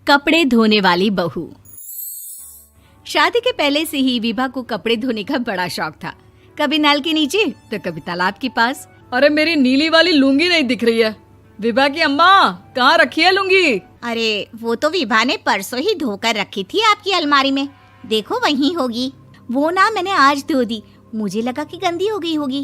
कपड़े धोने वाली बहू। शादी के पहले से ही विभा को कपड़े धोने का बड़ा शौक था। कभी नल के नीचे तो कभी तालाब के पास। अरे मेरी नीली वाली लुंगी नहीं दिख रही है। विभा की अम्मा, कहाँ रखी है लुंगी? अरे वो तो विभा ने परसों ही धोकर रखी थी आपकी अलमारी में, देखो वहीं होगी। वो ना मैंने आज धो दी, मुझे लगा कि गंदी हो गई होगी।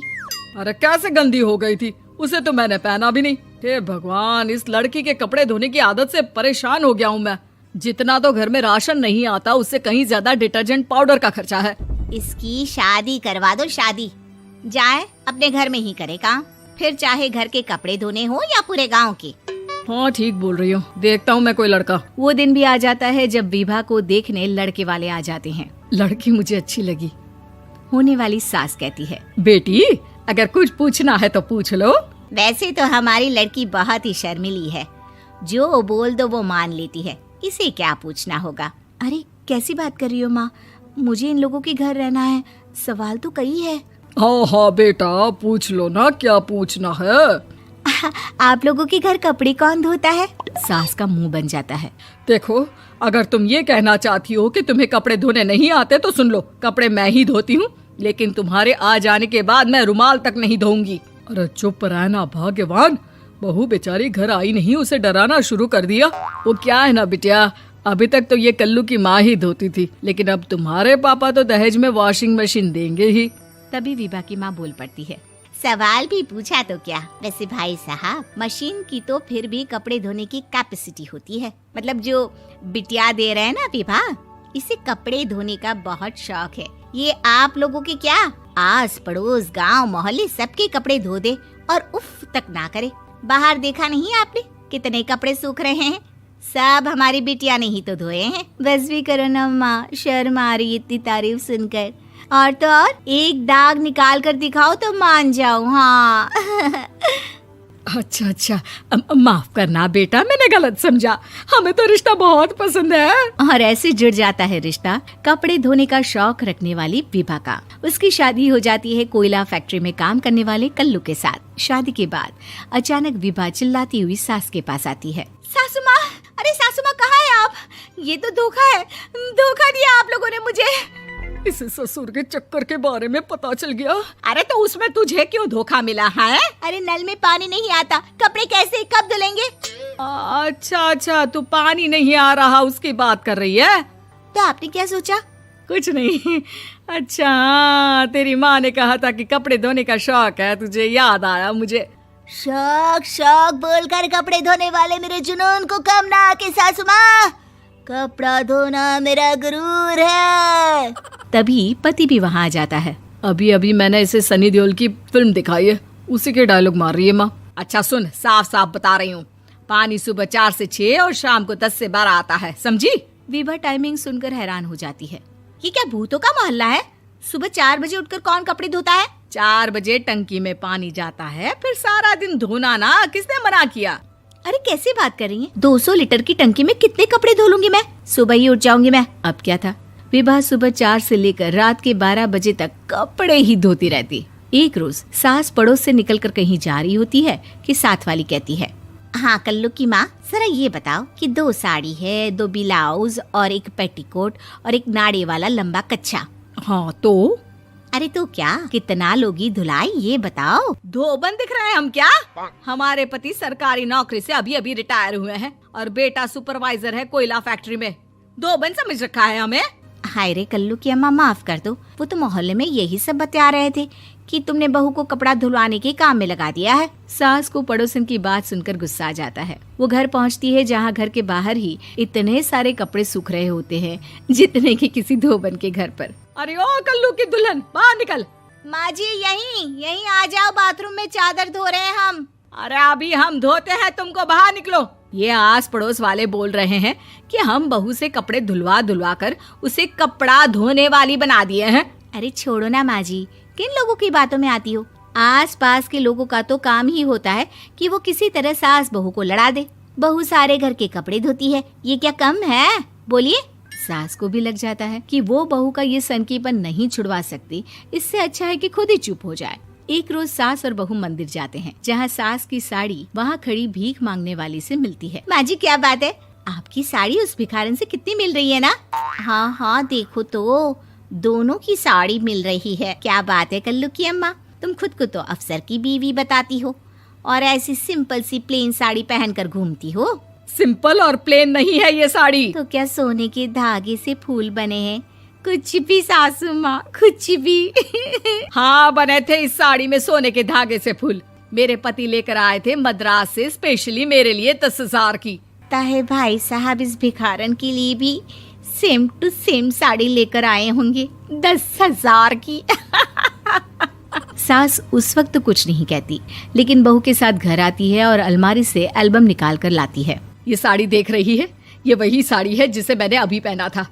अरे कैसे गंदी हो गई थी? उसे तो मैंने पहना भी नहीं। हे भगवान, इस लड़की के कपड़े धोने की आदत से परेशान हो गया हूँ मैं। जितना तो घर में राशन नहीं आता, उससे कहीं ज्यादा डिटर्जेंट पाउडर का खर्चा है। इसकी शादी करवा दो, शादी जाए अपने घर में ही करे काम, फिर चाहे घर के कपड़े धोने हो या पूरे गांव के। हाँ ठीक बोल रही हूँ, देखता हूँ मैं कोई लड़का। वो दिन भी आ जाता है जब विभा को देखने लड़के वाले आ जाते हैं। लड़की मुझे अच्छी लगी। होने वाली सास कहती है, बेटी अगर कुछ पूछना है तो पूछ लो। वैसे तो हमारी लड़की बहुत ही शर्मीली है, जो बोल दो वो मान लेती है, इसे क्या पूछना होगा। अरे कैसी बात कर रही हो माँ, मुझे इन लोगों के घर रहना है, सवाल तो कई है। हाँ हाँ बेटा, पूछ लो ना, क्या पूछना है। आप लोगों के घर कपड़े कौन धोता है? सास का मुंह बन जाता है। देखो, अगर तुम ये कहना चाहती हो कि तुम्हें कपड़े धोने नहीं आते तो सुन लो, कपड़े मैं ही धोती हूँ, लेकिन तुम्हारे आ जाने के बाद मैं रुमाल तक नहीं धोऊंगी। अरे चुप रहना भाग्यवान, बहू बेचारी घर आई नहीं, उसे डराना शुरू कर दिया। वो क्या है ना बिटिया, अभी तक तो ये कल्लू की माँ ही धोती थी, लेकिन अब तुम्हारे पापा तो दहेज में वॉशिंग मशीन देंगे ही। तभी विभा की माँ बोल पड़ती है, सवाल भी पूछा तो क्या। वैसे भाई साहब, मशीन की तो फिर भी कपड़े धोने की कैपेसिटी होती है। मतलब जो बिटिया दे रहे हैं ना विभा, इसे कपड़े धोने का बहुत शौक है। ये आप लोगों के क्या, आस पड़ोस गांव मोहल्ले सबके कपड़े धो दे और उफ तक ना करे। बाहर देखा नहीं आपने कितने कपड़े सूख रहे हैं? सब हमारी बिटिया ने ही तो धोए हैं। बस भी करो ना माँ, शर्म आ रही इतनी तारीफ सुनकर। और तो और एक दाग निकाल कर दिखाओ तो मान जाऊं। हाँ अच्छा, माफ करना बेटा, मैंने गलत समझा। हमें तो रिश्ता बहुत पसंद है। और ऐसे जुड़ जाता है रिश्ता कपड़े धोने का शौक रखने वाली विभा का। उसकी शादी हो जाती है कोयला फैक्ट्री में काम करने वाले कल्लू के साथ। शादी के बाद अचानक विभा चिल्लाती हुई सास के पास आती है। सासू माँ, अरे सासू माँ कहाँ है आप? ये तो धोखा है, धोखा दिया आप लोगों ने मुझे। इसे ससुर के चक्कर के बारे में पता चल गया। अरे तो उसमें तुझे क्यों धोखा मिला है? अरे नल में पानी नहीं आता, कपड़े कैसे कब धुलेंगे? अच्छा, तू पानी नहीं आ रहा उसकी बात कर रही है। तो आपने क्या सोचा? कुछ नहीं। अच्छा, तेरी माँ ने कहा था कि कपड़े धोने का शौक है तुझे, याद आया मुझे। शौक बोलकर कपड़े धोने वाले मेरे जुनून को कम ना आके सासू माँ, कपड़ा धोना मेरा गुरूर है। तभी पति भी वहाँ आ जाता है। अभी मैंने इसे सनी देओल की फिल्म दिखाई है, उसी के डायलॉग मार रही है माँ। अच्छा सुन, साफ साफ बता रही हूँ, पानी सुबह 4 से 6 और शाम को 10 से 12 आता है, समझी? विभा टाइमिंग सुनकर हैरान हो जाती है। ये क्या भूतों का मोहल्ला है? सुबह 4 बजे उठकर कौन कपड़े धोता है? 4 बजे टंकी में पानी जाता है, फिर सारा दिन धोना ना, किसने मना किया? अरे कैसी बात कर रही हैं? 200 लीटर की टंकी में कितने कपड़े धो लूंगी मैं? सुबह ही उठ जाऊंगी मैं। अब क्या था, विभा सुबह 4 से लेकर रात के 12 बजे तक कपड़े ही धोती रहती। एक रोज सास पड़ोस से निकलकर कहीं जा रही होती है कि साथ वाली कहती है, हाँ कल्लू की माँ, जरा ये बताओ कि 2 साड़ी है, 2 ब्लाउज और एक पेटीकोट और एक नाड़े वाला लंबा कच्छा। हाँ तो? अरे तो क्या, कितना लोगी धुलाई ये बताओ। धोबन दिख रहे हैं हम क्या? हमारे पति सरकारी नौकरी से अभी रिटायर हुए हैं और बेटा सुपरवाइजर है कोयला फैक्ट्री में। धोबन समझ रखा है हमें? हाय रे कल्लू की अम्मा, माफ कर दो, वो तो मोहल्ले में यही सब बता रहे थे कि तुमने बहू को कपड़ा धुलवाने के काम में लगा दिया है। सास को पड़ोसन की बात सुनकर गुस्सा आ जाता है। वो घर पहुंचती है जहां घर के बाहर ही इतने सारे कपड़े सूख रहे होते हैं जितने कि किसी धोबन के घर पर। अरे ओ कल्लू की दुल्हन, बाहर निकल। माँ जी यहीं आ जाओ, बाथरूम में चादर धो रहे हैं हम। अरे अभी हम धोते हैं, तुमको बाहर निकलो। ये आस पड़ोस वाले बोल रहे हैं कि हम बहू से कपड़े धुलवा कर उसे कपड़ा धोने वाली बना दिए हैं। अरे छोड़ो ना माँ जी, किन लोगों की बातों में आती हो? आस पास के लोगों का तो काम ही होता है कि वो किसी तरह सास बहू को लड़ा दे। बहू सारे घर के कपड़े धोती है, ये क्या कम है? बोलिए। सास को भी लग जाता है कि वो बहू का ये सनकीपन नहीं छुड़वा सकती, इससे अच्छा है कि खुद ही चुप हो जाए। एक रोज सास और बहू मंदिर जाते हैं, जहाँ सास की साड़ी वहाँ खड़ी भीख मांगने वाली से मिलती है। माँ जी क्या बात है, आपकी साड़ी उस भिखारन से कितनी मिल रही है ना? हाँ हाँ देखो तो, दोनों की साड़ी मिल रही है। क्या बात है कल्लू की अम्मा, तुम खुद को तो अफसर की बीवी बताती हो और ऐसी सिंपल सी प्लेन साड़ी पहनकर घूमती हो। सिंपल और प्लेन नहीं है ये साड़ी। तो क्या सोने के धागे से फूल बने हैं? कुछ भी सासू माँ, कुछ भी। हाँ बने थे इस साड़ी में सोने के धागे से फूल। मेरे पति लेकर आए थे मद्रास से स्पेशली मेरे लिए 10,000 की। ताहे भाई साहब इस भिखारन के लिए भी सेम टू सेम साड़ी लेकर आए होंगे 10,000 की। सास उस वक्त तो कुछ नहीं कहती, लेकिन बहू के साथ घर आती है और अलमारी से एल्बम निकाल कर लाती है। ये साड़ी देख रही है, ये वही साड़ी है जिसे मैंने अभी पहना था।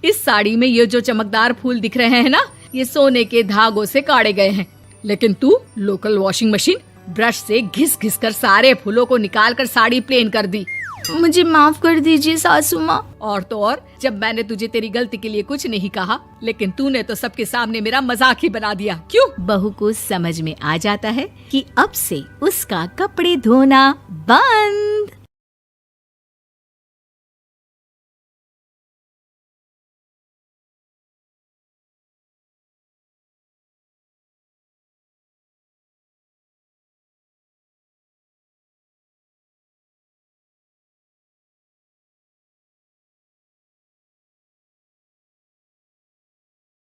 इस साड़ी में ये जो चमकदार फूल दिख रहे हैं ना, ये सोने के धागों से काढ़े गए हैं। लेकिन तू लोकल वॉशिंग मशीन ब्रश से घिस घिस कर सारे फूलों को निकाल कर साड़ी प्लेन कर दी। मुझे माफ कर दीजिए सासू माँ। और तो और, जब मैंने तुझे तेरी गलती के लिए कुछ नहीं कहा, लेकिन तूने तो सबके सामने मेरा मजाक ही बना दिया। क्यों? बहू को समझ में आ जाता है कि अब से उसका कपड़े धोना बंद।